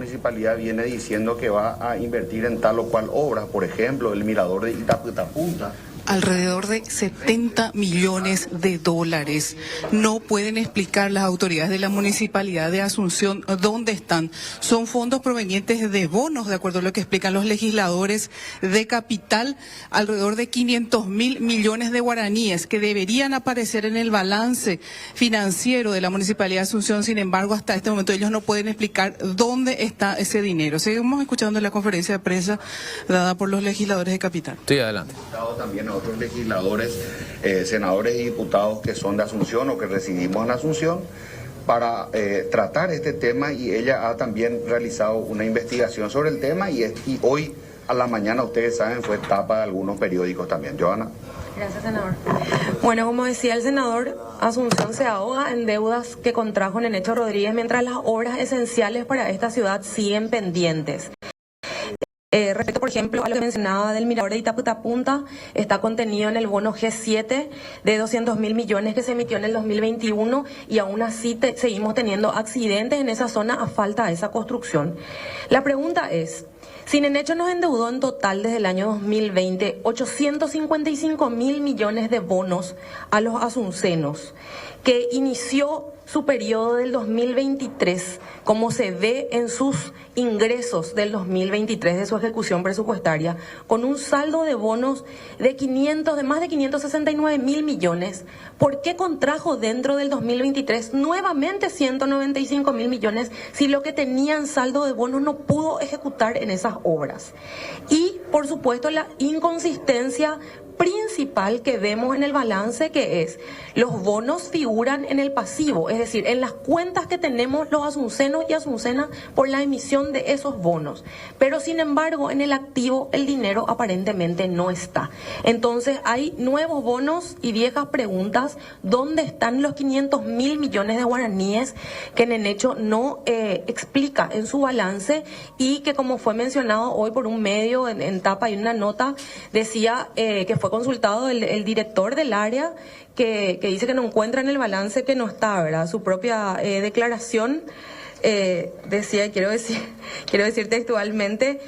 municipalidad viene diciendo que va a invertir en tal o cual obra, por ejemplo, el mirador de Itaputapunta. Alrededor de 70 millones de dólares. No pueden explicar las autoridades de la Municipalidad de Asunción dónde están. Son fondos provenientes de bonos, de acuerdo a lo que explican los legisladores de Capital, alrededor de 500.000 millones de guaraníes que deberían aparecer en el balance financiero de la Municipalidad de Asunción. Sin embargo, hasta este momento ellos no pueden explicar dónde está ese dinero. Seguimos escuchando la conferencia de prensa dada por los legisladores de Capital. Sí, adelante. También otros legisladores, senadores y diputados que son de Asunción o que residimos en Asunción para tratar este tema, y ella ha también realizado una investigación sobre el tema y hoy a la mañana, ustedes saben, fue tapa de algunos periódicos también. Johanna. Gracias, senador. Bueno, como decía el senador, Asunción se ahoga en deudas que contrajo Nenecho Rodríguez mientras las obras esenciales para esta ciudad siguen pendientes. Respecto, por ejemplo, a lo que mencionaba del mirador de Itaputapunta, está contenido en el bono G7 de 200.000 millones que se emitió en el 2021 y aún así seguimos teniendo accidentes en esa zona a falta de esa construcción. La pregunta es, si Nenecho nos endeudó en total desde el año 2020 855.000 millones de bonos a los asuncenos, que inició su periodo del 2023, como se ve en sus ingresos del 2023 de su ejecución presupuestaria, con un saldo de bonos de más de 569.000 millones, ¿por qué contrajo dentro del 2023 nuevamente 195.000 millones si lo que tenían saldo de bonos no pudo ejecutar en esas obras? Y, por supuesto, la inconsistencia principal que vemos en el balance, que es los bonos figuran en el pasivo, es decir, en las cuentas que tenemos los asuncenos y asuncenas por la emisión de esos bonos, pero sin embargo en el activo el dinero aparentemente no está. Entonces hay nuevos bonos y viejas preguntas: ¿dónde están los 500.000 millones de guaraníes que Nenecho no explica en su balance y que, como fue mencionado hoy por un medio en tapa y una nota, decía que fue consultado el director del área que dice que no encuentra en el balance, que no está, ¿verdad? Su propia declaración decía, quiero decir textualmente: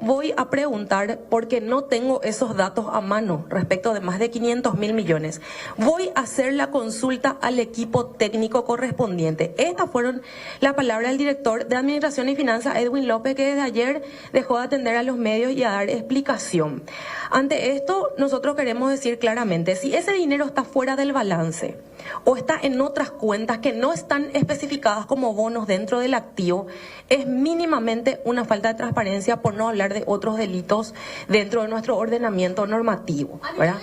voy a preguntar porque no tengo esos datos a mano respecto de más de 500.000 millones. Voy a hacer la consulta al equipo técnico correspondiente. Estas fueron las palabras del director de Administración y Finanzas, Edwin López, que desde ayer dejó de atender a los medios y a dar explicación. Ante esto, nosotros queremos decir claramente, si ese dinero está fuera del balance o está en otras cuentas que no están especificadas como bonos dentro del activo, es mínimamente una falta de transparencia, por no hablar de otros delitos dentro de nuestro ordenamiento normativo, ¿verdad?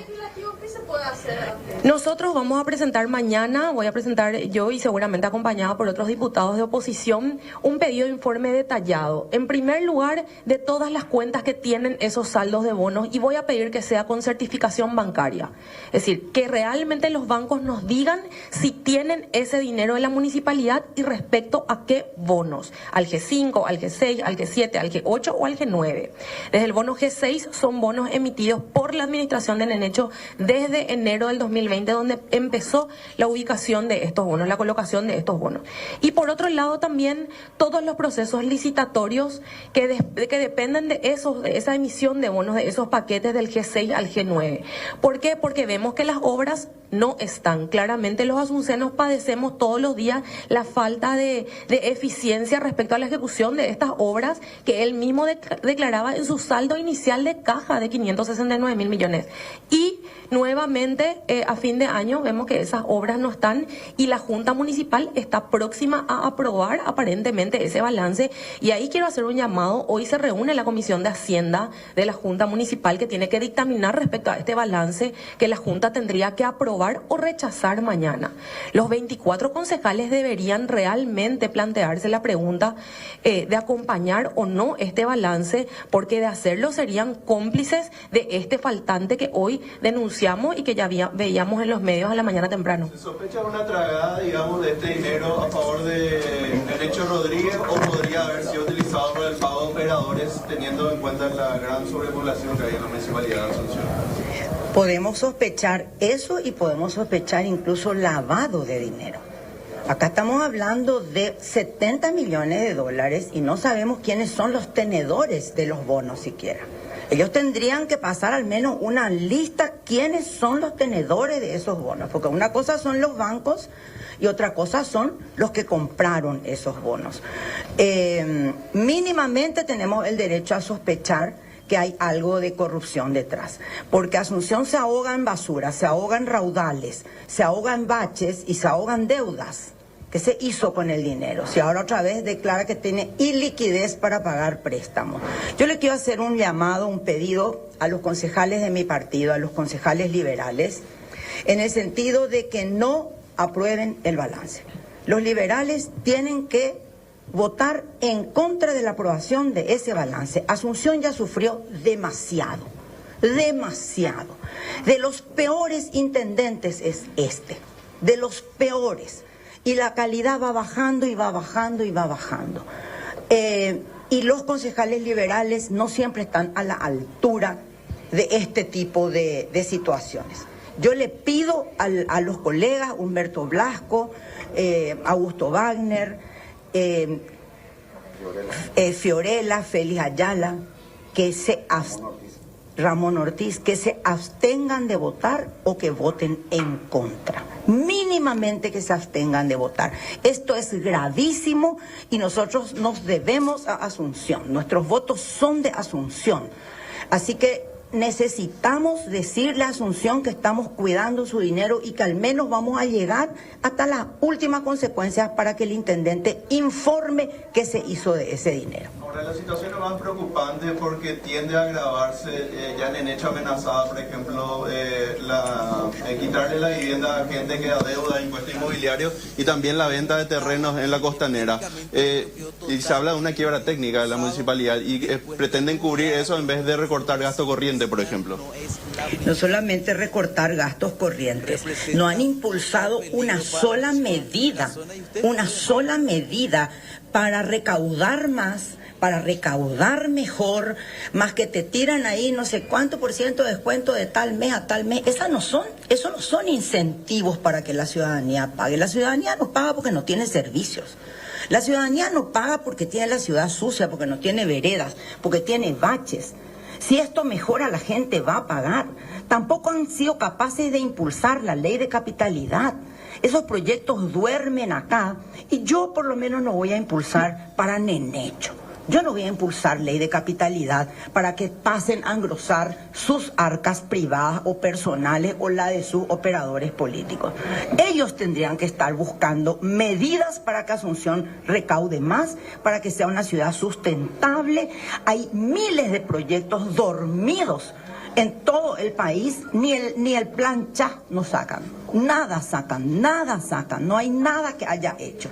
¿Qué se puede hacer? Nosotros vamos a presentar mañana, voy a presentar yo y seguramente acompañado por otros diputados de oposición, un pedido de informe detallado. En primer lugar, de todas las cuentas que tienen esos saldos de bonos, y voy a pedir que sea con certificación bancaria. Es decir, que realmente los bancos nos digan si tienen ese dinero de la municipalidad y respecto a qué bonos. Al G5, al G6, al G7, al G8 o al G9. Desde el bono G6 son bonos emitidos por la administración de Nenecho desde enero del 2020, donde empezó la ubicación de estos bonos, la colocación de estos bonos. Y por otro lado también todos los procesos licitatorios que dependen de esa emisión de bonos, de esos paquetes del G6 al G9. ¿Por qué? Porque vemos que las obras no están. Claramente los asuncenos padecemos todos los días la falta de eficiencia respecto a la ejecución de estas obras que él mismo declaraba en su saldo inicial de caja de 569.000 millones. Y nuevamente a fin de año vemos que esas obras no están y la Junta Municipal está próxima a aprobar aparentemente ese balance. Y ahí quiero hacer un llamado: hoy se reúne la Comisión de Hacienda de la Junta Municipal, que tiene que dictaminar respecto a este balance que la Junta tendría que aprobar o rechazar mañana. Los 24 concejales deberían realmente plantearse la pregunta de acompañar o no este balance, porque de hacerlo serían cómplices de este faltante que hoy denunciamos y que ya veíamos en los medios a la mañana temprano. ¿Se sospecha una tragada, digamos, de este dinero a favor de Nenecho Rodríguez, o podría haber sido utilizado por el pago de operadores, teniendo en cuenta la gran sobrepoblación que hay en la municipalidad de Asunción? Podemos sospechar eso y podemos sospechar incluso lavado de dinero. Acá estamos hablando de 70 millones de dólares y no sabemos quiénes son los tenedores de los bonos siquiera. Ellos tendrían que pasar al menos una lista quiénes son los tenedores de esos bonos, porque una cosa son los bancos y otra cosa son los que compraron esos bonos. Mínimamente tenemos el derecho a sospechar que hay algo de corrupción detrás, porque Asunción se ahoga en basura, se ahoga en raudales, se ahoga en baches y se ahoga en deudas. ¿Qué se hizo con el dinero? Si ahora otra vez declara que tiene iliquidez para pagar préstamos. Yo le quiero hacer un llamado, un pedido a los concejales de mi partido, a los concejales liberales, en el sentido de que no aprueben el balance. Los liberales tienen que votar en contra de la aprobación de ese balance. Asunción ya sufrió demasiado, demasiado. De los peores intendentes es este, de los peores. Y la calidad va bajando y va bajando y va bajando. Y los concejales liberales no siempre están a la altura de este tipo de situaciones. Yo le pido a los colegas Humberto Blasco, Augusto Wagner, Fiorella, Félix Ayala, Ramón Ortiz, que se abstengan de votar o que voten en contra. Mínimamente que se abstengan de votar. Esto es gravísimo y nosotros nos debemos a Asunción. Nuestros votos son de Asunción. Así que necesitamos decirle a Asunción que estamos cuidando su dinero y que al menos vamos a llegar hasta las últimas consecuencias para que el intendente informe qué se hizo de ese dinero. Ahora, la situación es más preocupante porque tiende a agravarse. Ya en el hecho amenazada, por ejemplo, quitarle la vivienda a gente que adeuda impuesto inmobiliario y también la venta de terrenos en la costanera. Y se habla de una quiebra técnica de la municipalidad y pretenden cubrir eso en vez de recortar gasto corriente, por ejemplo. No solamente recortar gastos corrientes, no han impulsado una sola medida para recaudar más, para recaudar mejor, más que te tiran ahí no sé cuánto por ciento de descuento de tal mes a tal mes. Esos no son incentivos para que la ciudadanía pague. La ciudadanía no paga porque no tiene servicios. La ciudadanía no paga porque tiene la ciudad sucia, porque no tiene veredas, porque tiene baches. Si esto mejora, la gente va a pagar. Tampoco han sido capaces de impulsar la ley de capitalidad. Esos proyectos duermen acá y yo por lo menos no voy a impulsar para Nenecho. Yo no voy a impulsar ley de capitalidad para que pasen a engrosar sus arcas privadas o personales o la de sus operadores políticos. Ellos tendrían que estar buscando medidas para que Asunción recaude más, para que sea una ciudad sustentable. Hay miles de proyectos dormidos en todo el país, ni el plan CHA no sacan. Nada sacan, no hay nada que haya hecho.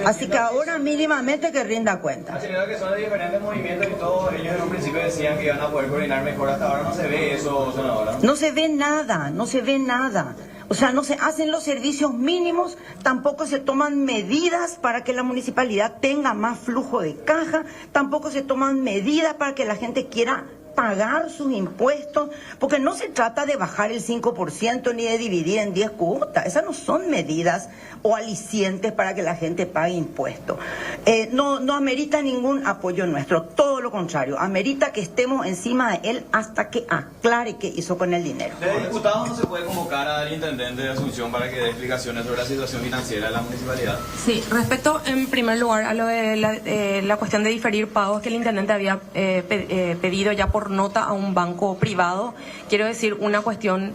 Así que ahora mínimamente que rinda cuenta. Señora, que son de diferentes movimientos y todos ellos en un principio decían que iban a poder coordinar mejor. Hasta ahora no se ve eso, senadora. No se ve nada. O sea, no se hacen los servicios mínimos, tampoco se toman medidas para que la municipalidad tenga más flujo de caja, tampoco se toman medidas para que la gente quiera pagar sus impuestos, porque no se trata de bajar el 5% ni de dividir en 10 cuotas. Esas no son medidas o alicientes para que la gente pague impuestos. No amerita ningún apoyo nuestro, todo lo contrario, amerita que estemos encima de él hasta que aclare qué hizo con el dinero. ¿De diputados no se puede convocar al intendente de Asunción para que dé explicaciones sobre la situación financiera de la municipalidad? Sí, respecto en primer lugar a lo de la cuestión de diferir pagos que el intendente había pedido ya por nota a un banco privado, quiero decir una cuestión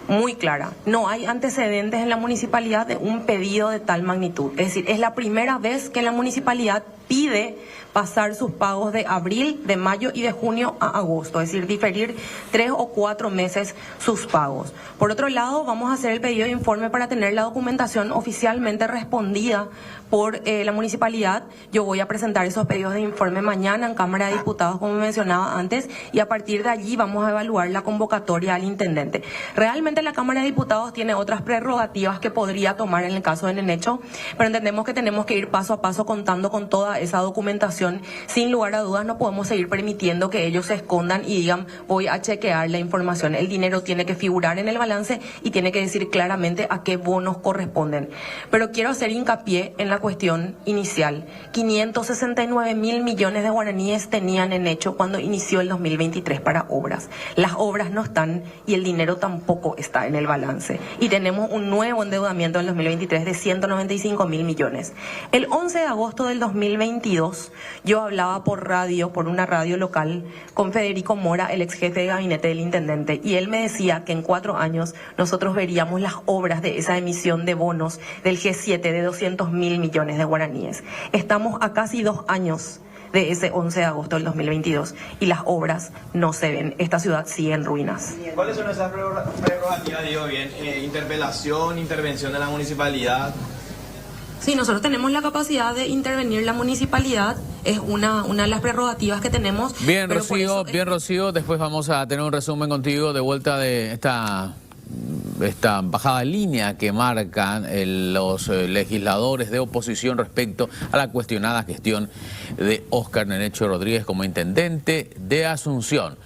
muy clara. No hay antecedentes en la municipalidad de un pedido de tal magnitud. Es decir, es la primera vez que la municipalidad pide pasar sus pagos de abril, de mayo y de junio a agosto, es decir, diferir 3 o 4 meses sus pagos. Por otro lado, vamos a hacer el pedido de informe para tener la documentación oficialmente respondida por la municipalidad. Yo voy a presentar esos pedidos de informe mañana en Cámara de Diputados, como mencionaba antes, y a partir de allí vamos a evaluar la convocatoria al intendente. Realmente la Cámara de Diputados tiene otras prerrogativas que podría tomar en el caso de Nenecho, pero entendemos que tenemos que ir paso a paso contando con toda toda esa documentación, sin lugar a dudas no podemos seguir permitiendo que ellos se escondan y digan voy a chequear la información. El dinero tiene que figurar en el balance y tiene que decir claramente a qué bonos corresponden. Pero quiero hacer hincapié en la cuestión inicial. 569.000 millones de guaraníes tenían en hecho cuando inició el 2023 para obras. Las obras no están y el dinero tampoco está en el balance. Y tenemos un nuevo endeudamiento en 2023 de 195.000 millones. El 11 de agosto del 2022 yo hablaba por radio, por una radio local, con Federico Mora, el ex jefe de gabinete del intendente, y él me decía que en 4 años nosotros veríamos las obras de esa emisión de bonos del G7 de 200.000 millones de guaraníes. Estamos a casi 2 años de ese 11 de agosto del 2022 y las obras no se ven. Esta ciudad sigue en ruinas. ¿Cuáles son esas prerrogativas, digo bien? Interpelación, intervención de la municipalidad. Sí, nosotros tenemos la capacidad de intervenir. La municipalidad es una de las prerrogativas que tenemos. Bien, Rocío, después vamos a tener un resumen contigo de vuelta de esta bajada línea que marcan los legisladores de oposición respecto a la cuestionada gestión de Óscar Nenecho Rodríguez como intendente de Asunción.